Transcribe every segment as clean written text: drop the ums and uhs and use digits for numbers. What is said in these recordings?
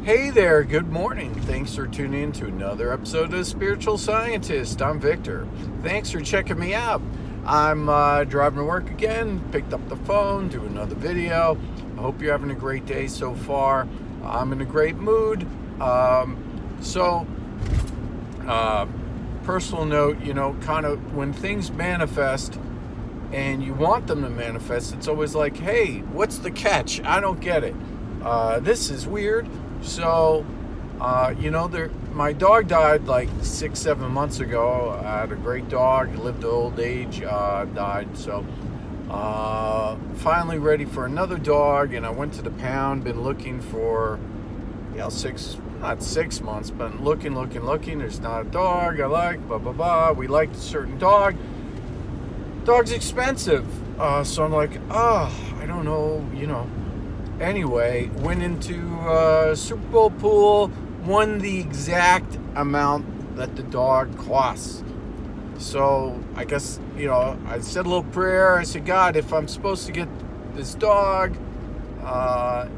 Hey there, good morning. Thanks for tuning in to another episode of Spiritual Scientist. I'm Victor. Thanks for checking me out. I'm driving to work again, picked up the phone, do another video. I hope you're having a great day so far. I'm in a great mood. Personal note, kind of when things manifest and you want them to manifest, it's always like, hey, what's the catch? I don't get it. This is weird. So, my dog died like 6-7 months ago. I had a great dog, lived to old age, died. So, finally ready for another dog. And I went to the pound, been looking for, not 6 months, but looking. There's not a dog I like, blah, blah, blah. We liked a certain dog. Dog's expensive. So I'm like, I don't know, Anyway, went into Super Bowl pool, won the exact amount that the dog costs. So I guess, I said a little prayer. I said, God, if I'm supposed to get this dog, and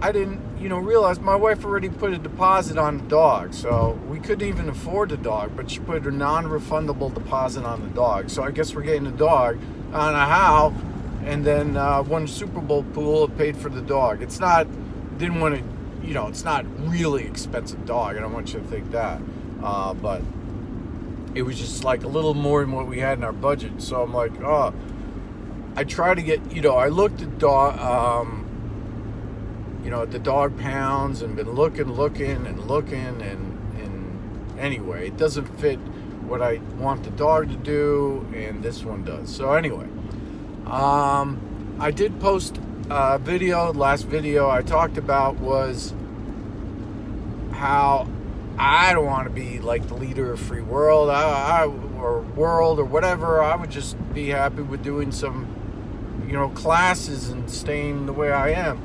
I didn't, realize my wife already put a deposit on the dog. So we couldn't even afford the dog, but she put a non-refundable deposit on the dog. So I guess we're getting the dog. I don't know how. And then one Super Bowl pool paid for the dog. It's not really expensive dog. I don't want you to think that. But it was just like a little more than what we had in our budget. So I'm like, I try to get, I looked at dog, at the dog pounds and been looking. And anyway, it doesn't fit what I want the dog to do. And this one does. So anyway. I did post a video. Last video I talked about was how I don't want to be like the leader of free world or world or whatever. I would just be happy with doing some, classes and staying the way I am.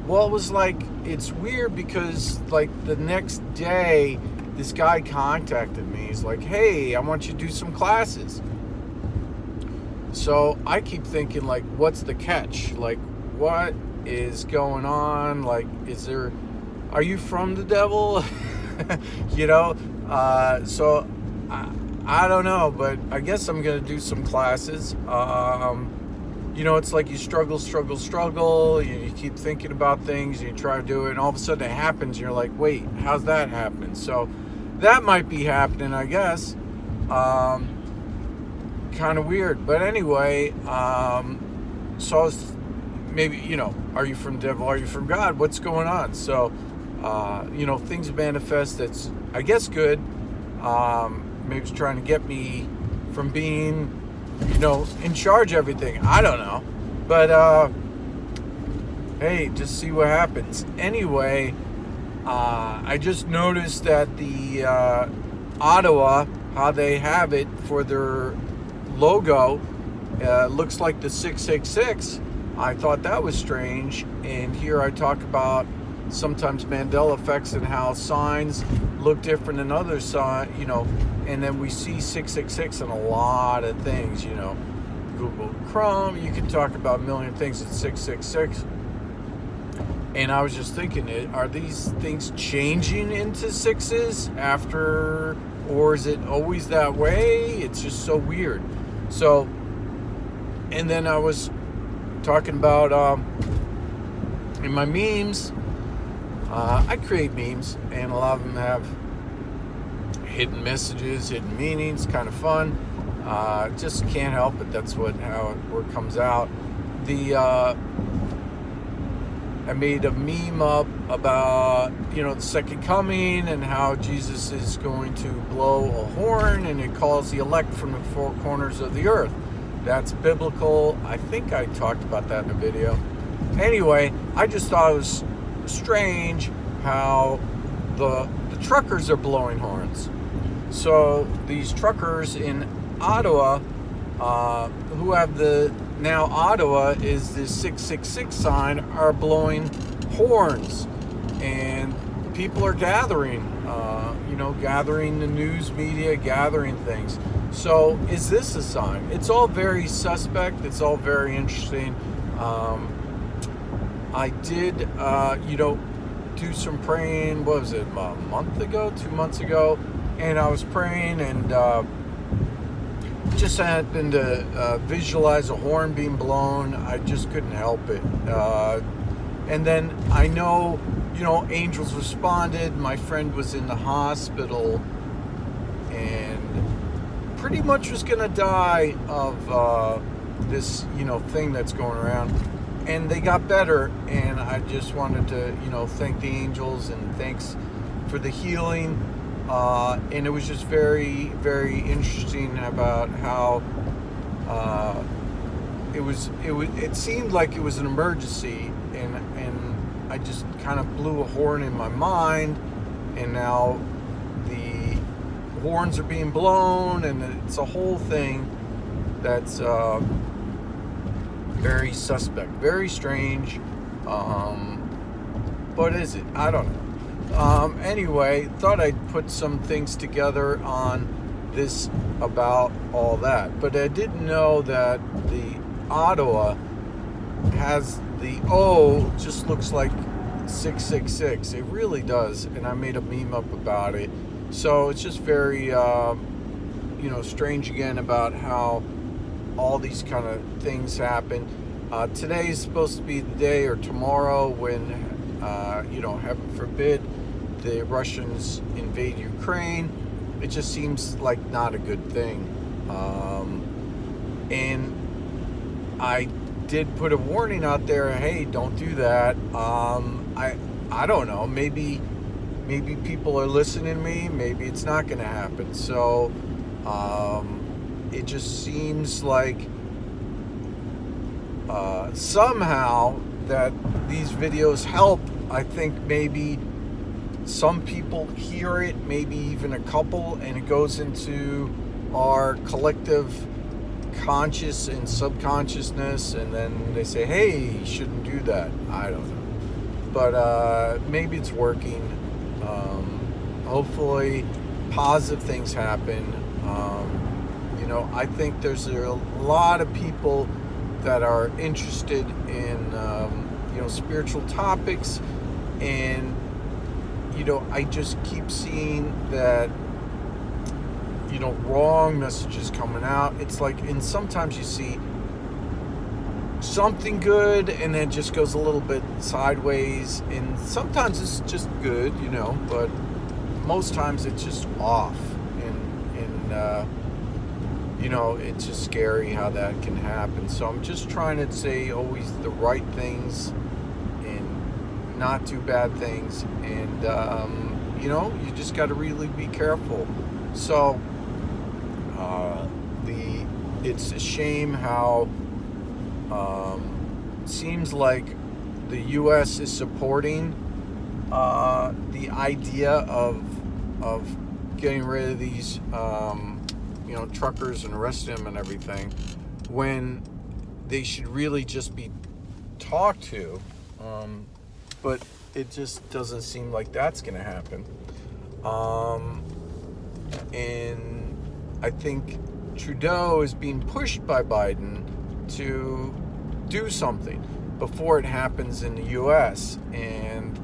Well, it was like, it's weird because like the next day, this guy contacted me. He's like, hey, I want you to do some classes. So I keep thinking, like, what's the catch? Like, what is going on? Like, are you from the devil? So I don't know, but I guess I'm going to do some classes. It's like you struggle. You keep thinking about things, and you try to do it, and all of a sudden it happens, and you're like, wait, how's that happen? So that might be happening, I guess. Kind of weird, but anyway, so I was maybe, are you from devil, are you from God, what's going on? So things manifest, that's I guess good. Maybe it's trying to get me from being in charge of everything, I don't know, but hey, just see what happens. Anyway, I just noticed that the Ottawa, how they have it for their logo, looks like the 666. I thought that was strange. And here I talk about sometimes Mandela effects and how signs look different than other signs, and then we see 666 in a lot of things, Google Chrome, you can talk about a million things at 666. And I was just thinking, are these things changing into sixes after, or is it always that way? It's just so weird. So, and then I was talking about in my memes, I create memes, and a lot of them have hidden messages, hidden meanings, kind of fun. Just can't help it. That's how it comes out. I made a meme up about, the second coming and how Jesus is going to blow a horn and it calls the elect from the four corners of the earth. That's biblical. I think I talked about that in a video. Anyway, I just thought it was strange how the truckers are blowing horns. So these truckers in Ottawa, who have now Ottawa is the 666 sign, are blowing horns, and people are gathering, gathering the news media, gathering things. So is this a sign? It's all very suspect. It's all very interesting. I did, do some praying. What was it, a month ago, 2 months ago? And I was praying and just happened to visualize a horn being blown. I just couldn't help it. And then I know, angels responded. My friend was in the hospital and pretty much was going to die of this, thing that's going around. And they got better. And I just wanted to, thank the angels and thanks for the healing. And it was just very, very interesting about how it seemed like it was an emergency, and I just kind of blew a horn in my mind, and now the horns are being blown, and it's a whole thing that's very suspect, very strange. What is it? I don't know. Anyway, thought I'd put some things together on this about all that. But I didn't know that the Ottawa has the O just looks like 666. It really does. And I made a meme up about it. So it's just very, strange again about how all these kind of things happen. Today is supposed to be the day, or tomorrow, when, heaven forbid, the Russians invade Ukraine. It just seems like not a good thing. And I did put a warning out there, hey, don't do that. I don't know, maybe people are listening to me, maybe it's not going to happen. So it just seems like somehow that these videos help. I think maybe some people hear it, maybe even a couple, and it goes into our collective conscious and subconsciousness, and then they say, hey, you shouldn't do that. I don't know, but maybe it's working. Hopefully positive things happen. I think there's a lot of people that are interested in spiritual topics, and I just keep seeing that wrong messages coming out. It's like, and sometimes you see something good and then it just goes a little bit sideways, and sometimes it's just good, but most times it's just off, and it's just scary how that can happen. So I'm just trying to say always the right things and not do bad things, and you just got to really be careful. So it's a shame how seems like the U.S. is supporting the idea of getting rid of these truckers and arresting them and everything, when they should really just be talked to. But it just doesn't seem like that's going to happen. And I think Trudeau is being pushed by Biden to do something before it happens in the U.S. And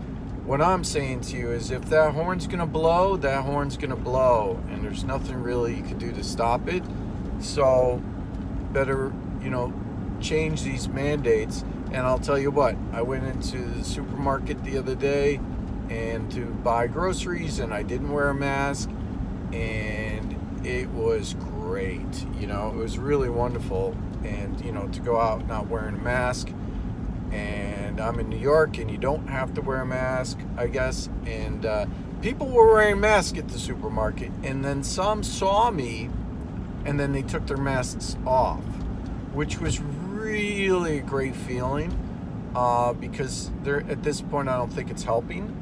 what I'm saying to you is, if that horn's going to blow, that horn's going to blow. And there's nothing really you can do to stop it. So better, change these mandates. And I'll tell you what, I went into the supermarket the other day and to buy groceries, and I didn't wear a mask, and it was great. It was really wonderful. And, to go out not wearing a mask, and I'm in New York, and you don't have to wear a mask, I guess. And people were wearing masks at the supermarket, and then some saw me, and then they took their masks off, which was really a great feeling, because at this point I don't think it's helping,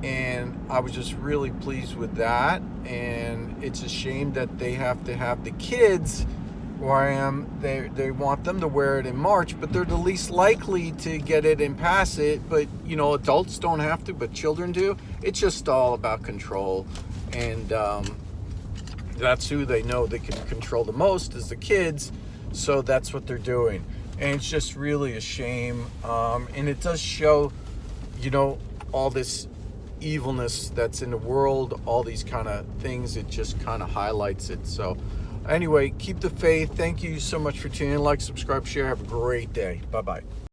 and I was just really pleased with that. And it's a shame that they have to have the kids where I am, they want them to wear it in March, but they're the least likely to get it and pass it. But adults don't have to, but children do. It's just all about control, and that's who they know they can control the most, is the kids. So that's what they're doing. And it's just really a shame. And it does show, all this evilness that's in the world, all these kind of things. It just kind of highlights it. So anyway, keep the faith. Thank you so much for tuning in. Like, subscribe, share. Have a great day. Bye-bye.